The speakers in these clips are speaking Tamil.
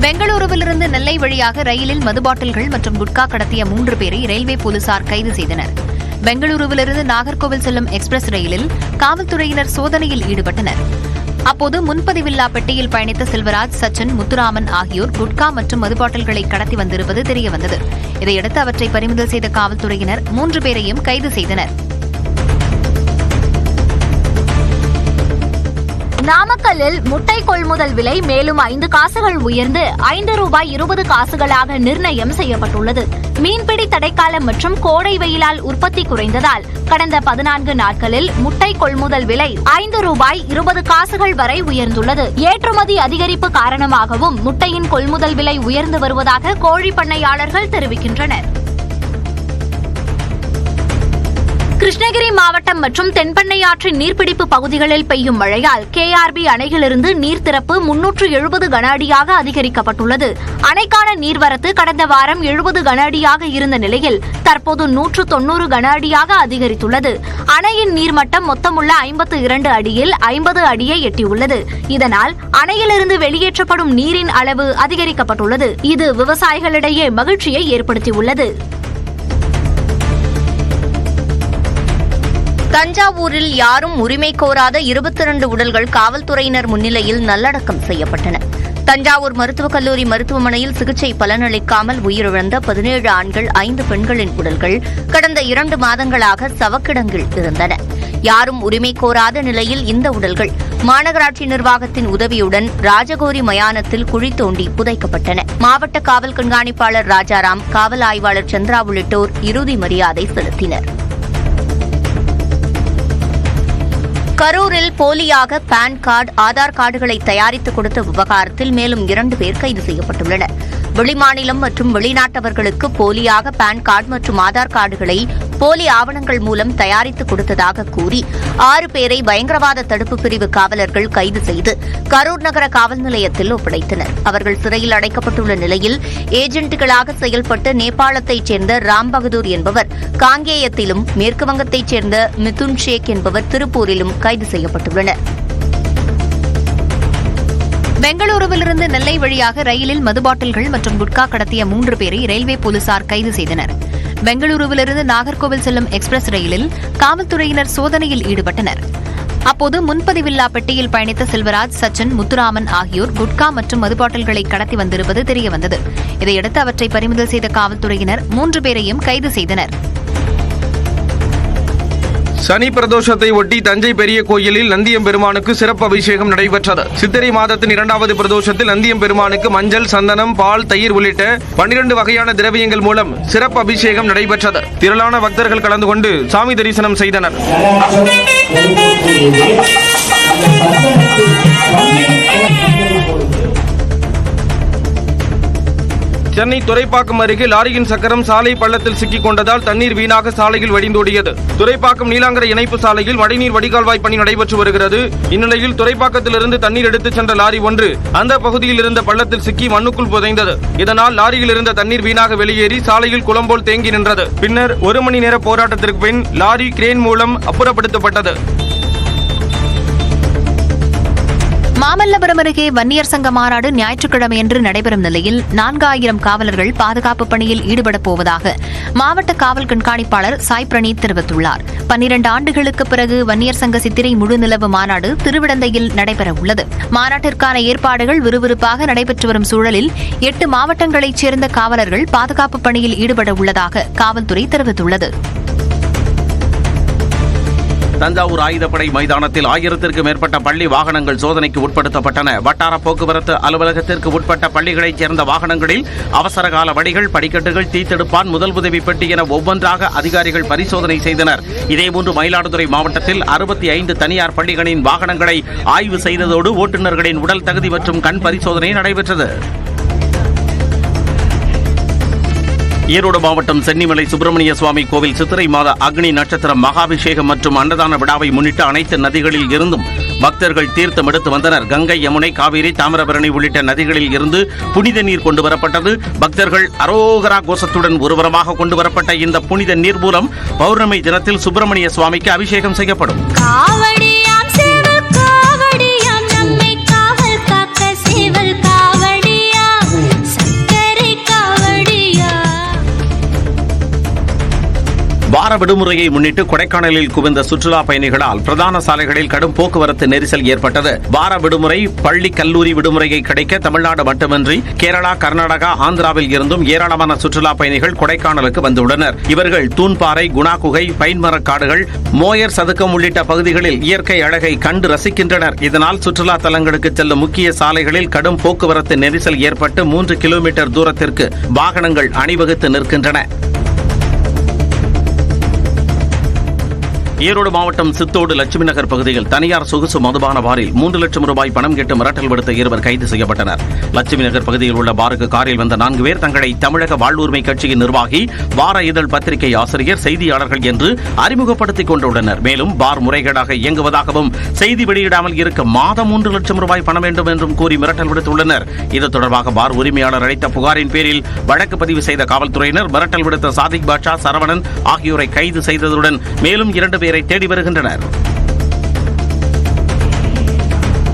பெங்களூருவிலிருந்து நெல்லை வழியாக ரயிலில் மது பாட்டில்கள் மற்றும் குட்கா கடத்திய 3 பேரை ரயில்வே போலீசார் கைது செய்தனர். பெங்களூருவிலிருந்து நாகர்கோவில் செல்லும் எக்ஸ்பிரஸ் ரயிலில் காவல்துறையினர் சோதனையில் ஈடுபட்டனர். அப்போது முன்பதிவில்லா பெட்டியில் பயணித்த செல்வராஜ், சச்சின், முத்துராமன் ஆகியோர் குட்கா மற்றும் மது பாட்டில்களை கடத்தி வந்திருப்பது தெரியவந்தது. இதையடுத்து அவற்றை பறிமுதல் செய்த காவல்துறையினர் 3 பேரையும் கைது செய்தனர். நாமக்கல்லில் முட்டை கொள்முதல் விலை மேலும் 5 காசுகள் உயர்ந்து ₹5.20 நிர்ணயம் செய்யப்பட்டுள்ளது. மீன்பிடி தடைக்காலம் மற்றும் கோடை வெயிலால் உற்பத்தி குறைந்ததால் கடந்த 14 நாட்களில் முட்டை கொள்முதல் விலை ₹5.20 வரை உயர்ந்துள்ளது. ஏற்றுமதி அதிகரிப்பு காரணமாகவும் முட்டையின் கொள்முதல் விலை உயர்ந்து வருவதாக கோழி பண்ணையாளர்கள் தெரிவிக்கின்றனர். கிருஷ்ணகிரி மாவட்டம் மற்றும் தென்பெண்ணையாற்றின் நீர்பிடிப்பு பகுதிகளில் பெய்யும் மழையால் KRB அணையிலிருந்து நீர் திறப்பு 370 கன அடியாக அதிகரிக்கப்பட்டுள்ளது. அணைக்கான நீர்வரத்து கடந்த வாரம் 70 கன அடியாக இருந்த நிலையில் தற்போது 190 கன அடியாக அதிகரித்துள்ளது. அணையின் நீர்மட்டம் மொத்தமுள்ள 52 அடியில் 50 அடியை எட்டியுள்ளது. இதனால் அணையிலிருந்து வெளியேற்றப்படும் நீரின் அளவு அதிகரிக்கப்பட்டுள்ளது. இது விவசாயிகளிடையே மகிழ்ச்சியை ஏற்படுத்தியுள்ளது. தஞ்சாவூரில் யாரும் உரிமை கோராத 22 உடல்கள் காவல்துறையினர் முன்னிலையில் நல்லடக்கம் செய்யப்பட்டன. தஞ்சாவூர் மருத்துவக் கல்லூரி மருத்துவமனையில் சிகிச்சை பலனளிக்காமல் உயிரிழந்த 17 ஆண்கள் 5 பெண்களின் உடல்கள் கடந்த 2 மாதங்களாக சவக்கிடங்கில் இருந்தன. யாரும் உரிமை கோராத நிலையில் இந்த உடல்கள் மாநகராட்சி நிர்வாகத்தின் உதவியுடன் ராஜகோரி மயானத்தில் குழி தோண்டி புதைக்கப்பட்டன. மாவட்ட காவல் கண்காணிப்பாளர் ராஜாராம், காவல் ஆய்வாளர் சந்திரா உள்ளிட்டோர் இறுதி மரியாதை செலுத்தினர். கரூரில் போலியாக பான் கார்டு, ஆதார் கார்டுகளை தயாரித்து கொடுத்த விவகாரத்தில் மேலும் 2 பேர் கைது செய்யப்பட்டுள்ளனர். வெளிமாநிலம் மற்றும் வெளிநாட்டவர்களுக்கு போலியாக பான் கார்டு மற்றும் ஆதார் கார்டுகளை போலி ஆவணங்கள் மூலம் தயாரித்து கொடுத்ததாக கூறி 6 பேரை பயங்கரவாத தடுப்பு பிரிவு காவலர்கள் கைது செய்து கரூர் நகர காவல் நிலையத்தில் ஒப்படைத்தனர். அவர்கள் சிறையில் அடைக்கப்பட்டுள்ள நிலையில் ஏஜென்ட்டுகளாக செயல்பட்ட நேபாளத்தைச் சேர்ந்த ராம் பகதூர் என்பவர் காங்கேயத்திலும், மேற்குவங்கத்தைச் சேர்ந்த மிதுன் ஷேக் என்பவர் திருப்பூரிலும் கைது செய்யப்பட்டுள்ளனர். பெங்களூருவிலிருந்து நெல்லை வழியாக ரயிலில் மது பாட்டில்கள் மற்றும் குட்கா கடத்திய 3 பேரை ரயில்வே போலீசார் கைது செய்தனர். பெங்களூருவிலிருந்து நாகர்கோவில் செல்லும் எக்ஸ்பிரஸ் ரயிலில் காவல்துறையினர் சோதனையில் ஈடுபட்டனர். அப்போது முன்பதிவில்லா பெட்டியில் பயணித்த செல்வராஜ், சச்சின், முத்துராமன் ஆகியோர் குட்கா மற்றும் மது பாட்டில்களை கடத்தி வந்திருப்பது தெரியவந்தது. இதையடுத்து அவற்றை பறிமுதல் செய்த காவல்துறையினர் 3 பேரையும் கைது செய்தனர். சனி பிரதோஷத்தை ஒட்டி தஞ்சை பெரிய கோயிலில் நந்தியம்பெருமானுக்கு சிறப்பு அபிஷேகம் நடைபெற்றது. சித்திரை மாதத்தின் 2வது பிரதோஷத்தில் நந்தியம்பெருமானுக்கு மஞ்சள், சந்தனம், பால், தயிர் உள்ளிட்ட 12 வகையான திரவியங்கள் மூலம் சிறப்பு அபிஷேகம் நடைபெற்றது. திரளான பக்தர்கள் கலந்து கொண்டு சாமி தரிசனம் செய்தனர். சென்னை துரைப்பாக்கம் அருகே லாரியின் சக்கரம் சாலை பள்ளத்தில் சிக்கிக் கொண்டதால் தண்ணீர் வீணாக சாலையில் வடிந்தோடியது. துரைப்பாக்கம் நீலாங்கரை இணைப்பு சாலையில் மழைநீர் வடிகால்வாய் பணி நடைபெற்று வருகிறது. இந்நிலையில் துரைப்பாக்கத்திலிருந்து தண்ணீர் எடுத்துச் சென்ற லாரி ஒன்று அந்த பகுதியில் இருந்த பள்ளத்தில் சிக்கி மண்ணுக்குள் புதைந்தது. இதனால் லாரியில் இருந்த தண்ணீர் வீணாக வெளியேறி சாலையில் குளம்போல் தேங்கி நின்றது. பின்னர் 1 மணி நேர போராட்டத்திற்கு பின் லாரி கிரேன் மூலம் அப்புறப்படுத்தப்பட்டது. மாமல்லபுரம் அருகே வன்னியர் சங்க மாநாடு ஞாயிற்றுக்கிழமையன்று நடைபெறும் நிலையில் 4000 காவலர்கள் பாதுகாப்பு பணியில் ஈடுபடப் போவதாக மாவட்ட காவல் கண்காணிப்பாளர் சாய் பிரணீத் தெரிவித்துள்ளார். 12 ஆண்டுகளுக்கு பிறகு வன்னியர் சங்க சித்திரை முழுநிலவு மாநாடு திருவிடந்தையில் நடைபெறவுள்ளது. மாநாட்டிற்கான ஏற்பாடுகள் விறுவிறுப்பாக நடைபெற்று வரும் சூழலில் 8 மாவட்டங்களைச் சேர்ந்த காவலர்கள் பாதுகாப்பு பணியில் ஈடுபட உள்ளதாக காவல்துறை தெரிவித்துள்ளது. தஞ்சாவூர் ஆயுதப்படை மைதானத்தில் 1000த்திற்கும் மேற்பட்ட பள்ளி வாகனங்கள் சோதனைக்கு உட்படுத்தப்பட்டன. வட்டார போக்குவரத்து அலுவலகத்திற்கு உட்பட்ட பள்ளிகளைச் சேர்ந்த வாகனங்களில் அவசரகால வடிகள், படிக்கட்டுகள், தீத்தடுப்பான், முதல் உதவி பெட்டி என ஒவ்வொன்றாக அதிகாரிகள் பரிசோதனை செய்தனர். இதேபோன்று மயிலாடுதுறை மாவட்டத்தில் 65 தனியார் பள்ளிகளின் வாகனங்களை ஆய்வு செய்ததோடு ஓட்டுநர்களின் உடல் தகுதி மற்றும் கண் பரிசோதனை நடைபெற்றது. ஈரோடு மாவட்டம் சென்னிமலை சுப்பிரமணிய சுவாமி கோவில் சித்திரை மாத அக்னி நட்சத்திரம் மகாபிஷேகம் மற்றும் அன்னதான விழாவை முன்னிட்டு அனைத்து நதிகளில் இருந்தும் பக்தர்கள் தீர்த்தம் எடுத்து வந்தனர். கங்கை, யமுனை, காவிரி, தாமிரபரணி உள்ளிட்ட நதிகளில் இருந்து புனித நீர் கொண்டு வரப்பட்டது. பக்தர்கள் அரோகரா கோஷத்துடன் ஒருவரமாக கொண்டு வரப்பட்ட இந்த புனித நீர் மூலம் பௌர்ணமி தினத்தில் சுப்பிரமணிய சுவாமிக்கு அபிஷேகம் செய்யப்படும். வார விடுமுறையை முன்னிட்டு கொடைக்கானலில் குவிந்த சுற்றுலா பயணிகளால் பிரதான சாலைகளில் கடும் போக்குவரத்து நெரிசல் ஏற்பட்டது. வார விடுமுறை, பள்ளி கல்லூரி விடுமுறையை கிடைக்க தமிழ்நாடு மட்டுமின்றி கேரளா, கர்நாடகா, ஆந்திராவில் இருந்தும் ஏராளமான சுற்றுலா பயணிகள் கொடைக்கானலுக்கு வந்துள்ளனர். இவர்கள் தூண்பாறை, குணா குகை, பைன்மரக் காடுகள், மோயர் சதுக்கம் உள்ளிட்ட பகுதிகளில் இயற்கை அழகை கண்டு ரசிக்கின்றனர். இதனால் சுற்றுலா தலங்களுக்கு செல்லும் முக்கிய சாலைகளில் கடும் போக்குவரத்து நெரிசல் ஏற்பட்டு 3 கிலோமீட்டர் தூரத்திற்கு வாகனங்கள் அணிவகுத்து நிற்கின்றன. ஈரோடு மாவட்டம் சித்தோடு லட்சுமி நகர் பகுதியில் தனியார் சொகுசு மதுபான பாரில் 3 லட்சம் ரூபாய் பணம் கேட்டு மிரட்டல் விடுத்த 2 கைது செய்யப்பட்டனர். லட்சுமி நகர் பகுதியில் உள்ள பாருக்கு காரில் வந்த 4 பேர் தங்களை தமிழக வாழ்வுரிமை கட்சியின் நிர்வாகி, வார இதழ் பத்திரிகை ஆசிரியர், செய்தியாளர்கள் என்று அறிமுகப்படுத்திக் கொண்டுள்ளனர். மேலும் பார் முறைகேடாக இயங்குவதாகவும், செய்தி வெளியிடாமல் இருக்க மாதம் 3 லட்சம் ரூபாய் பணம் வேண்டும் என்றும் கூறி மிரட்டல் விடுத்துள்ளனர். இது தொடர்பாக பார் உரிமையாளர் அளித்த புகாரின் பேரில் வழக்கு பதிவு செய்த காவல்துறையினர் மிரட்டல் விடுத்த சாதிக் பாட்சா, சரவணன் ஆகியோரை கைது செய்ததுடன் மேலும் 2 பேரை தேடி வருகின்றனர்.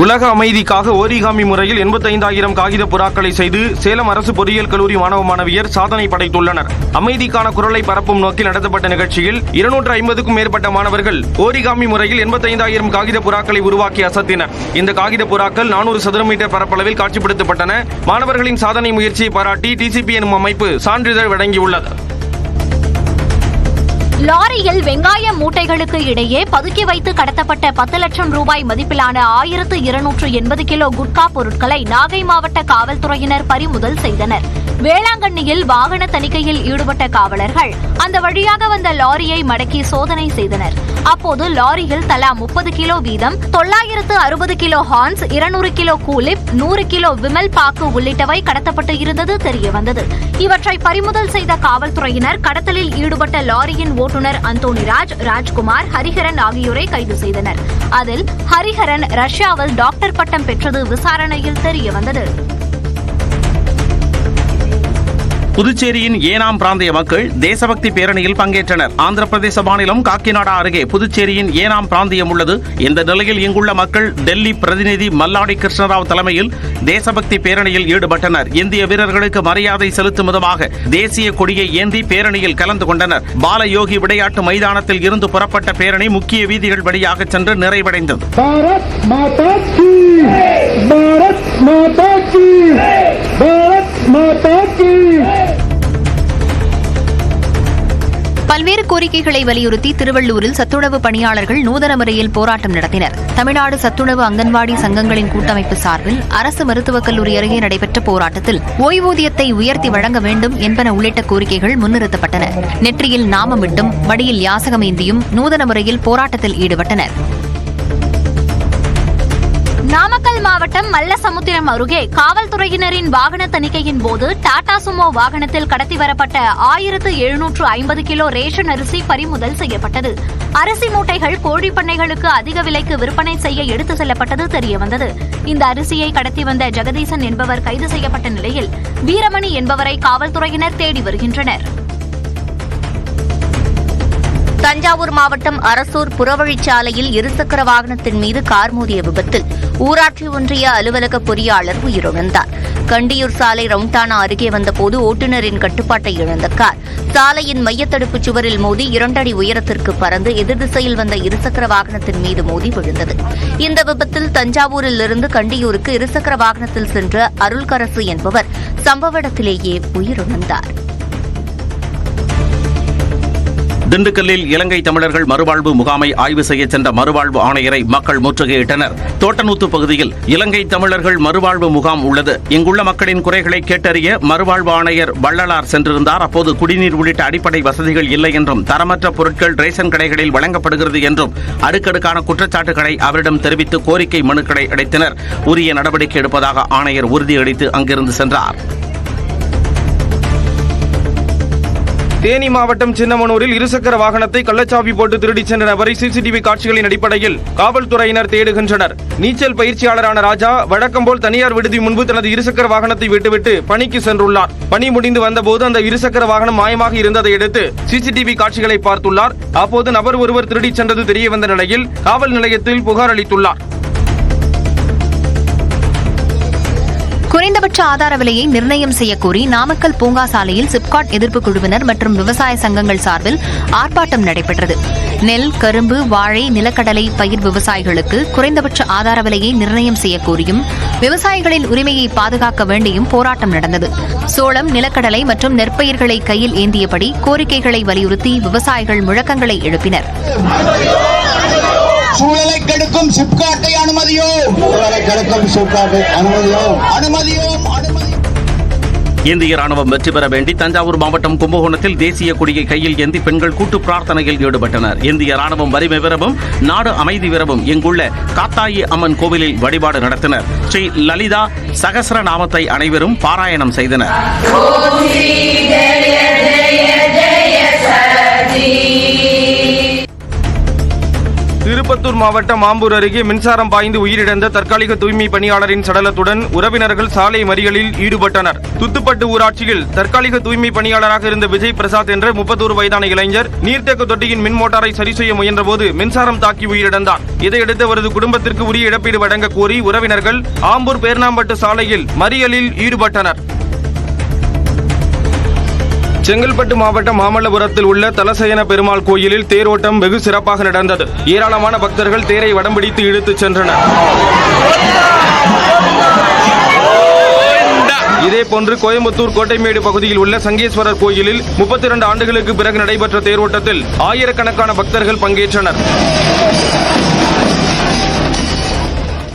உலக அமைதிக்காக ஓரிகாமி முறையில் 85,000 காகித புறாக்களை செய்து சேலம் அரசு பொறியியல் கல்லூரி மாணவ மாணவியர் சாதனை படைத்துள்ளனர். அமைதிக்கான குரலை பரப்பும் நோக்கில் நடத்தப்பட்ட நிகழ்ச்சியில் 250க்கும் மேற்பட்ட மாணவர்கள் ஓரிகாமி முறையில் 85,000 காகித புறாக்களை உருவாக்கி அசத்தினர். இந்த காகித புறாக்கள் 400 சதுர மீட்டர் பரப்பளவில் காட்சிப்படுத்தப்பட்டன. மாணவர்களின் சாதனை முயற்சியை பாராட்டி டிசிபி எனும் அமைப்பு சான்றிதழ் வழங்கியுள்ளது. லாரியில் வெங்காய மூட்டைகளுக்கு இடையே பதுக்கி வைத்து கடத்தப்பட்ட 10 லட்சம் ரூபாய் மதிப்பிலான 1280 கிலோ குட்கா பொருட்களை நாகை மாவட்ட காவல்துறையினர் பறிமுதல் செய்தனர். வேளாங்கண்ணியில் வாகன தணிக்கையில் ஈடுபட்ட காவலர்கள் அந்த வழியாக வந்த லாரியை மடக்கி சோதனை செய்தனர். அப்போது லாரியில் தலா 30 கிலோ வீதம் 960 kilo horns, 200 kilo Cool Lip, 100 kilo Vimal பாக்கு உள்ளிட்டவை கடத்தப்பட்டு இருந்தது தெரியவந்தது. இவற்றை பறிமுதல் செய்த காவல்துறையினர் கடத்தலில் ஈடுபட்ட லாரியின் ஓட்டுநர் அந்தோணிராஜ், ராஜ்குமார், ஹரிஹரன் ஆகியோரை கைது செய்தனர். அதில் ஹரிஹரன் ரஷ்யாவில் டாக்டர் பட்டம் பெற்றது விசாரணையில் தெரியவந்தது. புதுச்சேரியின் ஏனாம் பிராந்திய மக்கள் தேசபக்தி பேரணியில் பங்கேற்றனர். ஆந்திர பிரதேச மாநிலம் காக்கிநாடா அருகே புதுச்சேரியின் ஏனாம் பிராந்தியம் உள்ளது. இந்த நிலையில் இங்குள்ள மக்கள் டெல்லி பிரதிநிதி மல்லாடி கிருஷ்ணராவ் தலைமையில் தேசபக்தி பேரணியில் ஈடுபட்டனர். இந்திய வீரர்களுக்கு மரியாதை செலுத்தும் விதமாக தேசிய கொடியை ஏந்தி பேரணியில் கலந்து கொண்டனர். பாலயோகி விளையாட்டு மைதானத்தில் இருந்து புறப்பட்ட பேரணி முக்கிய வீதிகள் வழியாக சென்று நிறைவடைந்தது. பல்வேறு கோரிக்கைகளை வலியுறுத்தி திருவள்ளூரில் சத்துணவு பணியாளர்கள் நூதன முறையில் போராட்டம் நடத்தினர். தமிழ்நாடு சத்துணவு அங்கன்வாடி சங்கங்களின் கூட்டமைப்பு சார்பில் அரசு மருத்துவக் கல்லூரி அருகே நடைபெற்ற போராட்டத்தில் ஓய்வூதியத்தை உயர்த்தி வழங்க வேண்டும் என்பன உள்ளிட்ட கோரிக்கைகள் முன்னிறுத்தப்பட்டன. நெற்றியில் நாமமிட்டும் வடியில் யாசகமேந்தியும் நூதன முறையில் போராட்டத்தில் ஈடுபட்டனர். நாமக்கல் மாவட்டம் மல்லசமுத்திரம் அருகே காவல்துறையினரின் வாகன தணிக்கையின் போது டாடா சுமோ வாகனத்தில் கடத்தி வரப்பட்ட 1750 கிலோ ரேஷன் அரிசி பறிமுதல் செய்யப்பட்டது. அரிசி மூட்டைகள் கோழி பண்ணைகளுக்கு அதிக விலைக்கு விற்பனை செய்ய எடுத்து செல்லப்பட்டது தெரியவந்தது. இந்த அரிசியை கடத்தி வந்த ஜெகதீசன் என்பவர் கைது செய்யப்பட்ட நிலையில் வீரமணி என்பவரை காவல்துறையினர் தேடி வருகின்றனர். தஞ்சாவூர் மாவட்டம் அரசூர் புறவழிச்சாலையில் இருசக்கர வாகனத்தின் மீது கார் மோதிய விபத்தில் ஊராட்சி ஒன்றிய அலுவலக பொறியாளர் உயிரிழந்தார். கண்டியூர் சாலை ரவுண்டானா அருகே வந்தபோது ஓட்டுநரின் கட்டுப்பாட்டை இழந்த கார் சாலையின் மையத்தடுப்பு சுவரில் மோதி 2 அடி உயரத்திற்கு பறந்து எதிர் திசையில் வந்த இருசக்கர வாகனத்தின் மீது மோதி விழுந்தது. இந்த விபத்தில் தஞ்சாவூரில் இருந்து கண்டியூருக்கு இருசக்கர வாகனத்தில் சென்ற அருள்கரசு என்பவர் சம்பவ இடத்திலேயே உயிரிழந்தார். திண்டுக்கல்லில் இலங்கை தமிழர்கள் மறுவாழ்வு முகாமை ஆய்வு செய்ய சென்ற மறுவாழ்வு ஆணையரை மக்கள் முற்றுகையிட்டனர். தோட்டநூத்து பகுதியில் இலங்கை தமிழர்கள் மறுவாழ்வு முகாம் உள்ளது. இங்குள்ள மக்களின் குறைகளை கேட்டறிய மறுவாழ்வு ஆணையர் வள்ளலார் சென்றிருந்தார். அப்போது குடிநீர் உள்ளிட்ட அடிப்படை வசதிகள் இல்லை என்றும், தரமற்ற பொருட்கள் ரேஷன் கடைகளில் வழங்கப்படுகிறது என்றும் அடுக்கடுக்கான குற்றச்சாட்டுகளை அவரிடம் தெரிவித்து கோரிக்கை மனுக்களை அளித்தனர். உரிய நடவடிக்கை எடுப்பதாக ஆணையர் உறுதியளித்து அங்கிருந்து சென்றார். தேனி மாவட்டம் சின்னமனூரில் இருசக்கர வாகனத்தை கள்ளச்சாவி போட்டு திருடிச் சென்ற நபரை சிசிடிவி காட்சிகளின் அடிப்படையில் காவல்துறையினர் தேடுகின்றனர். நீச்சல் பயிற்சியாளரான ராஜா வழக்கம்போல் தனியார் விடுதி முன்பு தனது இருசக்கர வாகனத்தை விட்டுவிட்டு பணிக்கு சென்றுள்ளார். பணி முடிந்து வந்தபோது அந்த இருசக்கர வாகனம் மாயமாக இருந்ததை அடுத்து சிசிடிவி காட்சிகளை பார்த்துள்ளார். அப்போது நபர் ஒருவர் திருடிச் சென்றது தெரியவந்த நிலையில் காவல் நிலையத்தில் புகார் அளித்துள்ளார். குறைந்த குறைந்தபட்ச ஆதார விலையை நிர்ணயம் செய்யக்கோரி நாமக்கல் பூங்கா சாலையில் சிப்காட் எதிர்ப்பு குழுவினர் மற்றும் விவசாய சங்கங்கள் சார்பில் ஆர்ப்பாட்டம் நடைபெற்றது. நெல், கரும்பு, வாழை, நிலக்கடலை பயிர் விவசாயிகளுக்கு குறைந்தபட்ச ஆதார விலையை நிர்ணயம் செய்யக்கோரியும் விவசாயிகளின் உரிமையை பாதுகாக்க வேண்டியும் போராட்டம் நடந்தது. சோளம், நிலக்கடலை மற்றும் நெற்பயிர்களை கையில் ஏந்தியபடி கோரிக்கைகளை வலியுறுத்தி விவசாயிகள் முழக்கங்களை எழுப்பினர். சூழலை கெடுக்கும் சிப்காட்டை அனுமதியோம், சூழலை கெடுக்கும் சிப்காட்டை அனுமதியோம், அனுமதியோம், அனுமதி. இந்திய ராணுவம் வெற்றி பெற வேண்டி தஞ்சாவூர் மாவட்டம் கும்பகோணத்தில் தேசிய கொடியை கையில் ஏந்தி பெண்கள் கூட்டு பிரார்த்தனையில் ஈடுபட்டனர். இந்திய ராணுவம் வலிமை பெறவும் நாடு அமைதி பெறவும் இங்குள்ள காத்தாயி அம்மன் கோவிலில் வழிபாடு நடத்தினர். ஸ்ரீ லலிதா சகஸ்ரநாமத்தை அனைவரும் பாராயணம் செய்தனர். திருப்பத்தூர் மாவட்டம் ஆம்பூர் அருகே மின்சாரம் பாய்ந்து உயிரிழந்த தற்காலிக தூய்மை பணியாளரின் சடலத்துடன் உறவினர்கள் சாலை மறியலில் ஈடுபட்டனர். துத்துப்பட்டு ஊராட்சியில் தற்காலிக தூய்மை பணியாளராக இருந்த விஜய் பிரசாத் என்ற 31 வயதான இளைஞர் நீர்த்தேக்க தொட்டியின் மின் மோட்டாரை சரி செய்ய முயன்றபோது மின்சாரம் தாக்கி உயிரிழந்தார். இதையடுத்து அவரது குடும்பத்திற்கு உரிய இழப்பீடு வழங்க கோரி உறவினர்கள் ஆம்பூர் பேர்ணாம்பட்டு சாலையில் மறியலில் ஈடுபட்டனர். செங்கல்பட்டு மாவட்டம் மாமல்லபுரத்தில் உள்ள தலசயன பெருமாள் கோயிலில் தேரோட்டம் வெகு சிறப்பாக நடந்தது. ஏராளமான பக்தர்கள் தேரை வடம்பிடித்து இழுத்துச் சென்றனர். இதேபோன்று கோயம்புத்தூர் கோட்டைமேடு பகுதியில் உள்ள சங்கேஸ்வரர் கோயிலில் 32 ஆண்டுகளுக்கு பிறகு நடைபெற்ற தேரோட்டத்தில் ஆயிரக்கணக்கான பக்தர்கள் பங்கேற்றனர்.